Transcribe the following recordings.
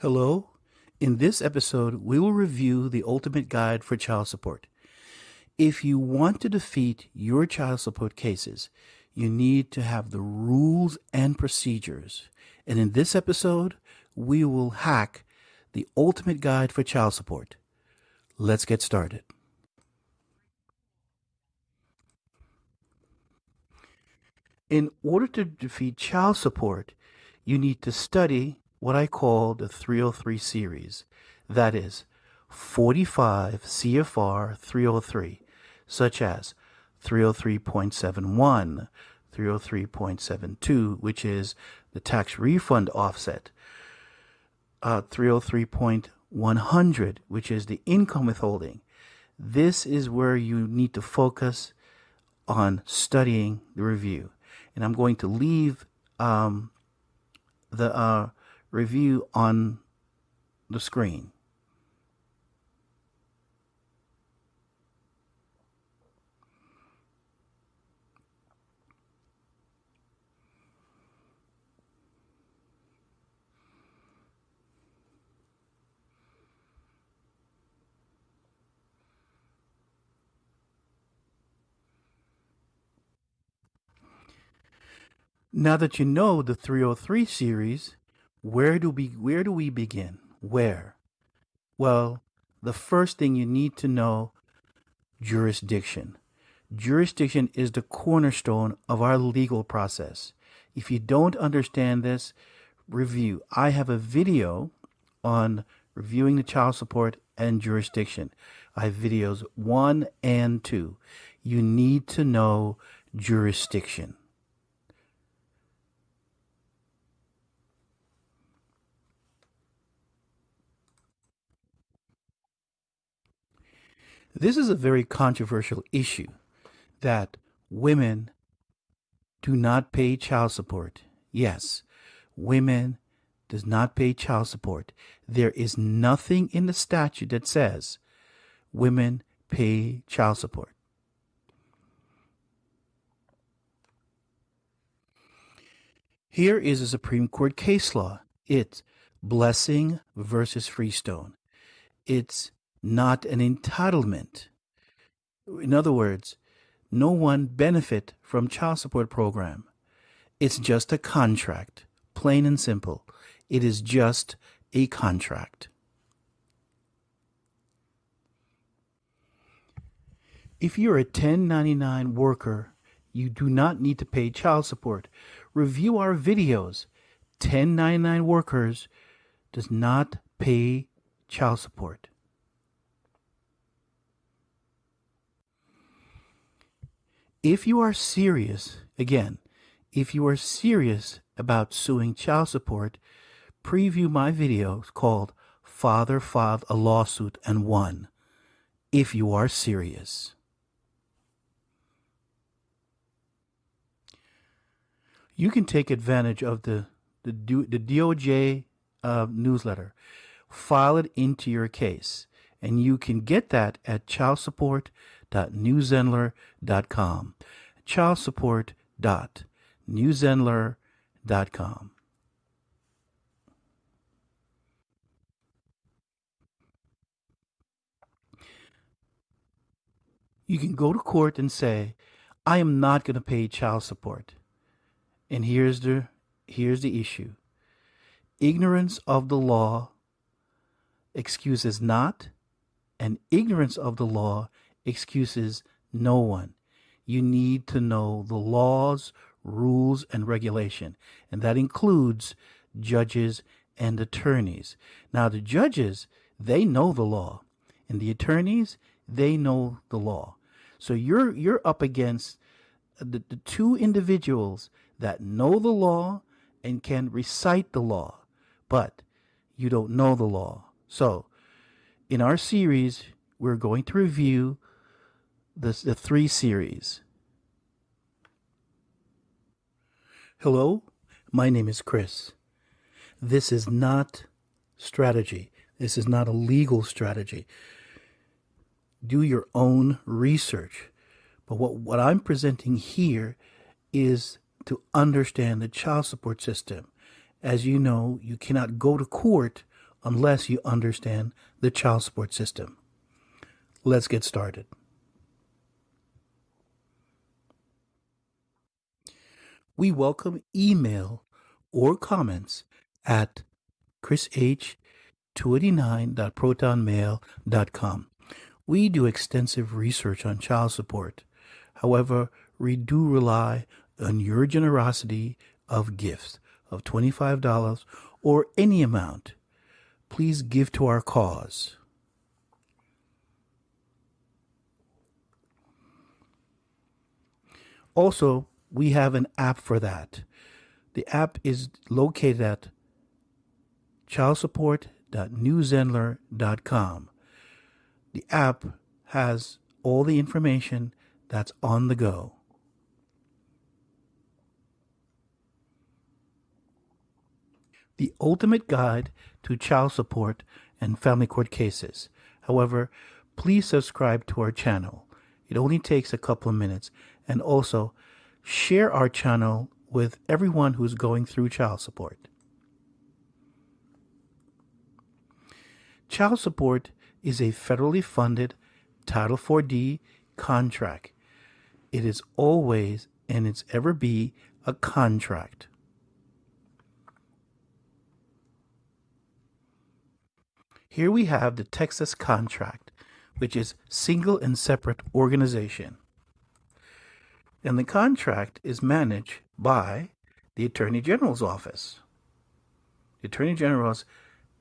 Hello. In this episode, we will review the ultimate guide for child support. If you want to defeat your child support cases, you need to have the rules and procedures. And in this episode, we will hack the ultimate guide for child support. Let's get started. In order to defeat child support, you need to study what I call the 303 series. That is 45 CFR 303, such as 303.71, 303.72, which is the tax refund offset, 303.100, which is the income withholding. This is where you need to focus on studying the review. And I'm going to leave the review on the screen. Now that you know the 303 series, where do we begin? Where? Well, the first thing you need to know, jurisdiction. Jurisdiction is the cornerstone of our legal process. If you don't understand this, review. I have a video on reviewing the child support and jurisdiction. I have videos 1 and 2. You need to know jurisdiction. This is a very controversial issue that women do not pay child support. Yes, women does not pay child support. There is nothing in the statute that says women pay child support. Here is a Supreme Court case law. It's Blessing versus Freestone. It's not an entitlement. In other words, no one benefit from child support program. It's just a contract, plain and simple. It is just a contract. If you're a 1099 worker, you do not need to pay child support. Review our videos. 1099 workers does not pay child support. If you are serious, again, if you are serious about suing child support, preview my video called Father Filed a Lawsuit and Won, if you are serious. You can take advantage of the DOJ newsletter. File it into your case, and you can get that at childsupport.newsendler.com. childsupport.newsendler.com. You can go to court and say, I am not going to pay child support. And here's the issue. Ignorance of the law excuses not, and ignorance of the law excuses no one. You need to know the laws, rules, and regulation, and that includes judges and attorneys. Now, the judges, they know the law, and the attorneys, they know the law. So you're up against the two individuals that know the law and can recite the law, but you don't know the law. So in our series, we're going to review the 3 series. Hello, my name is Chris. This is not strategy. This is not a legal strategy. Do your own research. But what I'm presenting here is to understand the child support system. As you know, you cannot go to court unless you understand the child support system. Let's get started. We welcome email or comments at chrish289.protonmail.com. We do extensive research on child support. However, we do rely on your generosity of gifts of $25 or any amount. Please give to our cause. Also, we have an app for that. The app is located at childsupport.newzenler.com. The app has all the information that's on the go. The ultimate guide to child support and family court cases. However, please subscribe to our channel. It only takes a couple of minutes. And also, share our channel with everyone who's going through child support. Child support is a federally funded Title 4D contract. It is always and it's ever be a contract. Here we have the Texas contract, which is single and separate organization. And the contract is managed by the Attorney General's office. The Attorney Generals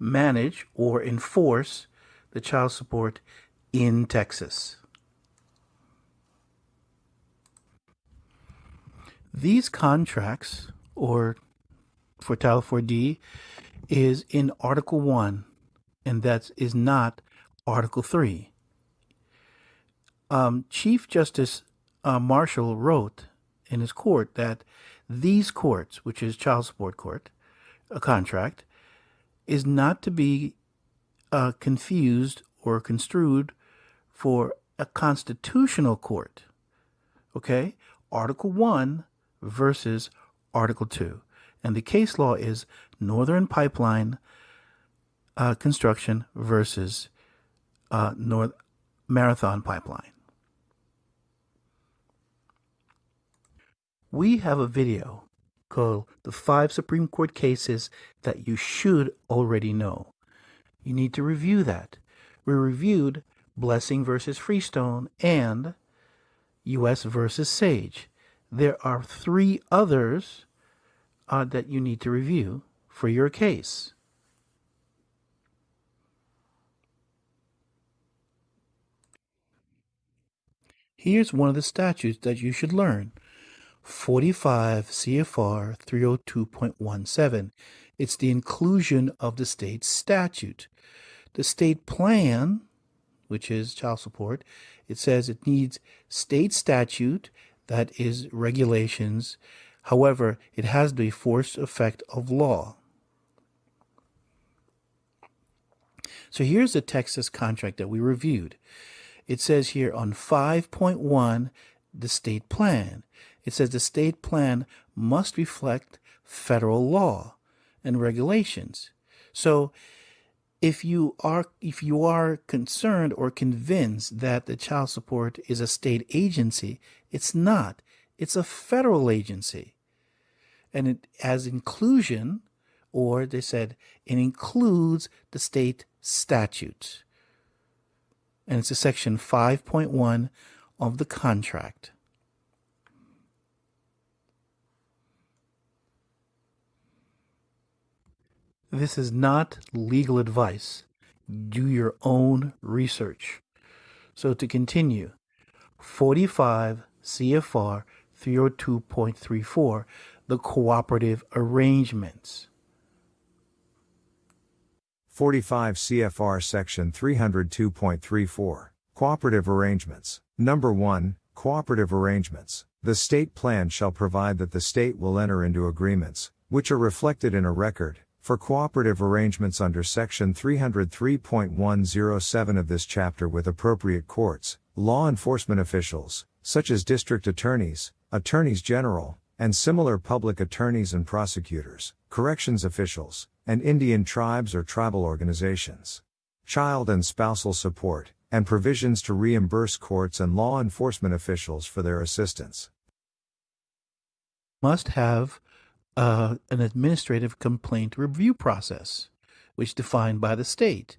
manage or enforce the child support in Texas. These contracts, or for Title 4D, is in Article 1, and that is not Article 3. Chief Justice Marshall wrote in his court that these courts, which is child support court, a contract, is not to be confused or construed for a constitutional court. Okay? Article 1 versus Article 2. And the case law is Northern Pipeline Construction versus North Marathon Pipeline. We have a video called The 5 Supreme Court Cases That You Should Already Know. You need to review that. We reviewed Blessing versus Freestone and U.S. versus Sage. There are 3 others that you need to review for your case. Here's one of the statutes that you should learn. 45 CFR 302.17. It's the inclusion of the state statute. The state plan, which is child support, it says it needs state statute, that is regulations. However, it has the force effect of law. So here's the Texas contract that we reviewed. It says here on 5.1, the state plan. It says the state plan must reflect federal law and regulations. So if you are concerned or convinced that the child support is a state agency, it's not. It's a federal agency. And it has inclusion, or they said it includes the state statutes. And it's a section 5.1 of the contract. This is not legal advice. Do your own research. So to continue, 45 CFR 302.34, the cooperative arrangements. 45 CFR Section 302.34, Cooperative Arrangements. Number 1, Cooperative Arrangements. The state plan shall provide that the state will enter into agreements, which are reflected in a record, for cooperative arrangements under Section 303.107 of this chapter with appropriate courts, law enforcement officials, such as district attorneys, attorneys general, and similar public attorneys and prosecutors, corrections officials, and Indian tribes or tribal organizations. Child and spousal support, and provisions to reimburse courts and law enforcement officials for their assistance. Must have an administrative complaint review process, which is defined by the state.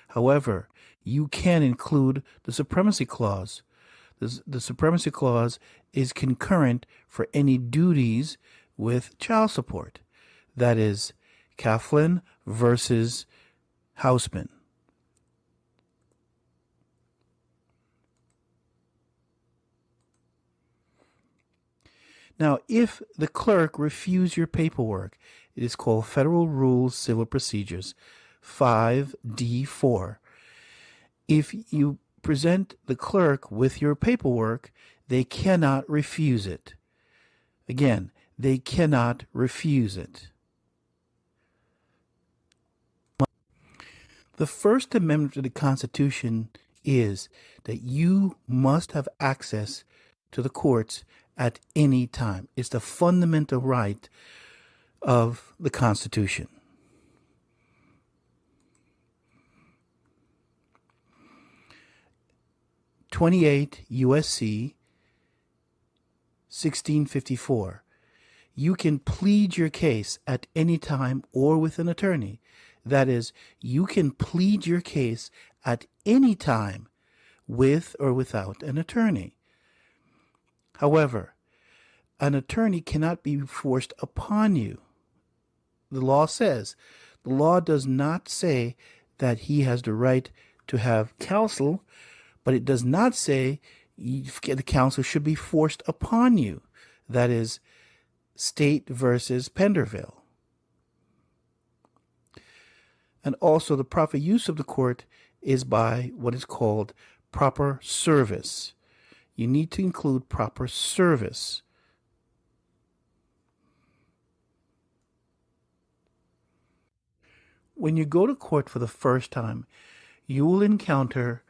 However, you can include the supremacy clause. The supremacy clause is concurrent for any duties with child support. That is, Coughlin versus Houseman. Now, if the clerk refuse your paperwork, it is called Federal Rules Civil Procedures 5D4. If you present the clerk with your paperwork, they cannot refuse it. Again, they cannot refuse it. The First Amendment to the Constitution is that you must have access to the courts at any time. It's the fundamental right of the Constitution. (28 U.S.C. 1654). You can plead your case at any time or with an attorney. That is, you can plead your case at any time with or without an attorney. However, an attorney cannot be forced upon you. The law does not say that he has the right to have counsel, but it does not say the counsel should be forced upon you. That is, State versus Penderville. And also, the proper use of the court is by what is called proper service. You need to include proper service. When you go to court for the first time, you will encounter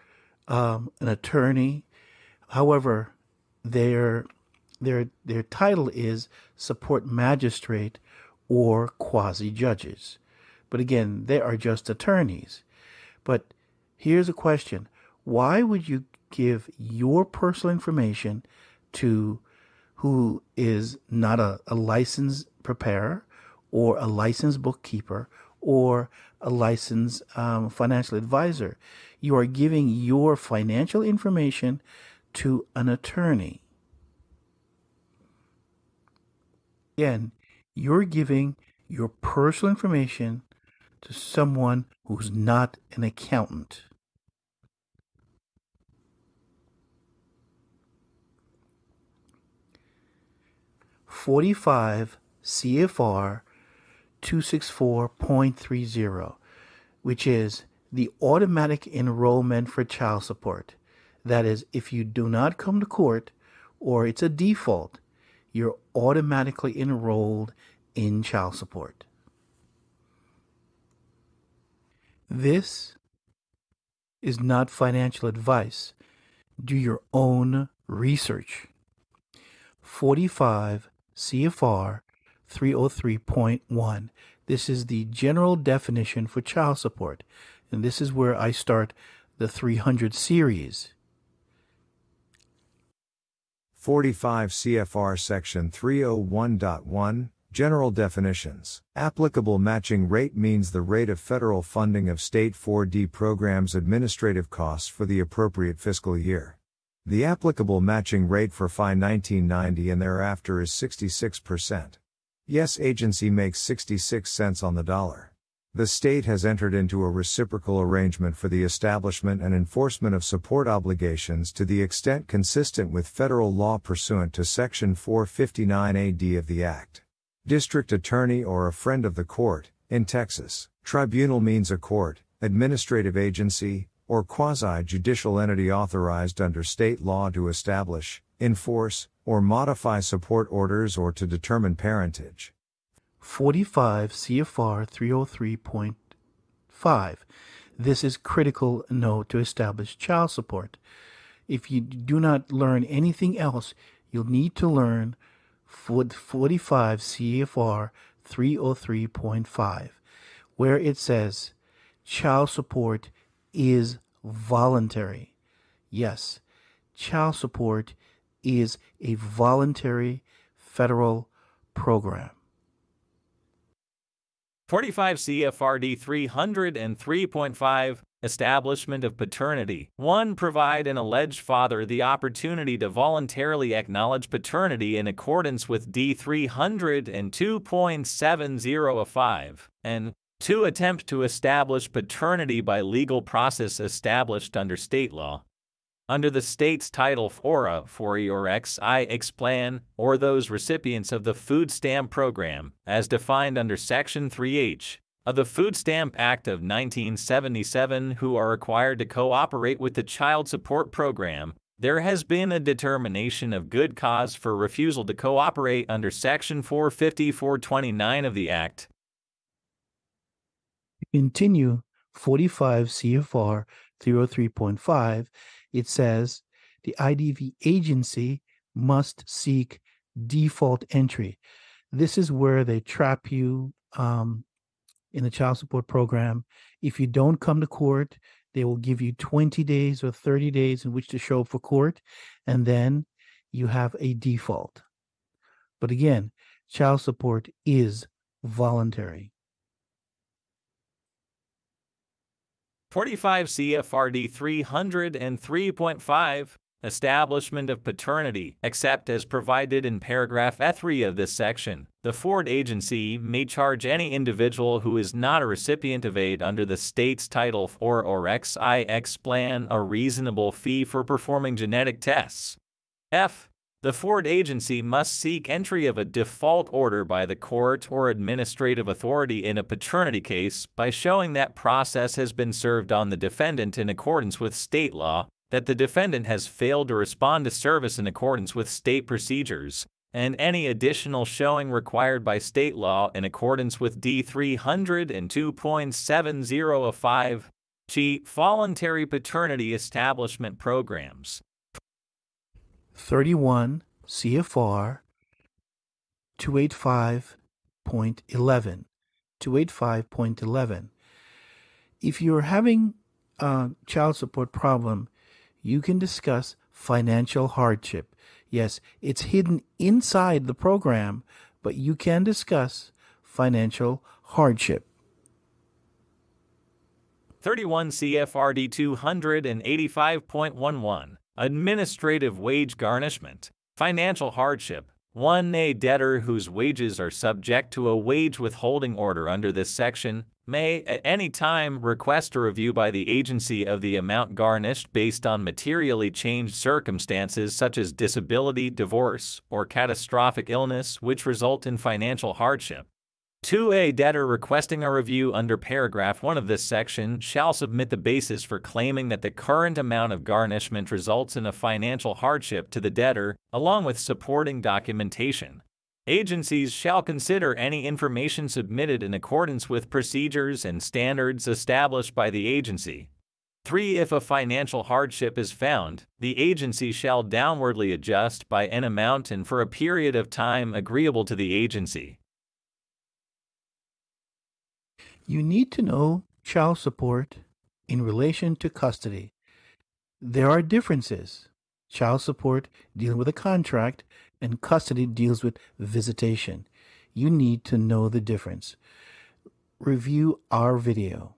an attorney. However, their title is support magistrate or quasi-judges. But again, they are just attorneys. But here's a question. Why would you give your personal information to who is not a licensed preparer or a licensed bookkeeper or a licensed financial advisor? You are giving your financial information to an attorney. Again, you're giving your personal information to someone who's not an accountant. (45 CFR 264.30), which is the automatic enrollment for child support. That is, if you do not come to court or it's a default, you're automatically enrolled in child support. This is not financial advice. Do your own research. 45 CFR 303.1. This is the general definition for child support, and this is where I start the 300 series. 45 CFR Section 301.1, General Definitions. Applicable matching rate means the rate of federal funding of state 4D programs' administrative costs for the appropriate fiscal year. The applicable matching rate for FY 1990 and thereafter is 66%. Yes, agency makes 66 cents on the dollar. The state has entered into a reciprocal arrangement for the establishment and enforcement of support obligations to the extent consistent with federal law pursuant to Section 459A(d) of the Act. District Attorney or a friend of the court, in Texas, tribunal means a court, administrative agency, or quasi-judicial entity authorized under state law to establish, enforce, or modify support orders or to determine parentage. 45 CFR 303.5. This is critical note to establish child support. If you do not learn anything else, you'll need to learn 45 CFR 303.5, where it says child support is voluntary. Yes, child support is a voluntary federal program. 45 CFRD 303.5 Establishment of paternity. 1. Provide an alleged father the opportunity to voluntarily acknowledge paternity in accordance with D302.70 and 2. Attempt to establish paternity by legal process established under state law. Under the state's Title IV or XIX plan, or those recipients of the food stamp program, as defined under Section 3H of the Food Stamp Act of 1977 who are required to cooperate with the child support program, there has been a determination of good cause for refusal to cooperate under Section 450-429 of the Act. Continue 45 CFR 303.5, it says the IDV agency must seek default entry. This is where they trap you in the child support program. If you don't come to court, they will give you 20 days or 30 days in which to show up for court, and then you have a default. But again, child support is voluntary. 45 CFRD 303.5 Establishment of paternity, except as provided in paragraph E3 of this section. The Ford agency may charge any individual who is not a recipient of aid under the state's Title IV or XIX plan a reasonable fee for performing genetic tests. F. The Ford agency must seek entry of a default order by the court or administrative authority in a paternity case by showing that process has been served on the defendant in accordance with state law, that the defendant has failed to respond to service in accordance with state procedures, and any additional showing required by state law in accordance with D302.70 G. Voluntary paternity establishment programs. 31 CFR 285.11. 285.11. If you're having a child support problem, you can discuss financial hardship. Yes, it's hidden inside the program, but you can discuss financial hardship. 31 CFRD 285.11 Administrative wage garnishment. Financial hardship. 1. A debtor whose wages are subject to a wage withholding order under this section may at any time request a review by the agency of the amount garnished based on materially changed circumstances such as disability, divorce, or catastrophic illness which result in financial hardship. 2. A debtor requesting a review under paragraph 1 of this section shall submit the basis for claiming that the current amount of garnishment results in a financial hardship to the debtor, along with supporting documentation. Agencies shall consider any information submitted in accordance with procedures and standards established by the agency. 3. If a financial hardship is found, the agency shall downwardly adjust by an amount and for a period of time agreeable to the agency. You need to know child support in relation to custody. There are differences. Child support deals with a contract, and custody deals with visitation. You need to know the difference. Review our video.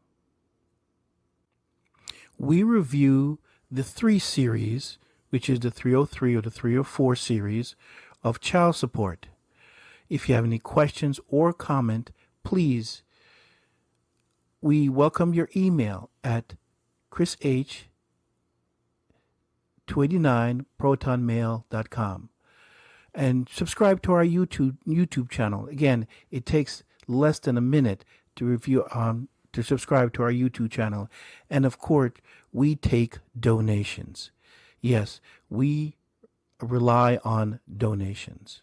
We review the 3 series, which is the 303 or the 304 series of child support. If you have any questions or comment, please, we welcome your email at chrish289protonmail.com. And subscribe to our YouTube channel. Again, it takes less than a minute to subscribe to our YouTube channel. And of course, we take donations. Yes, we rely on donations.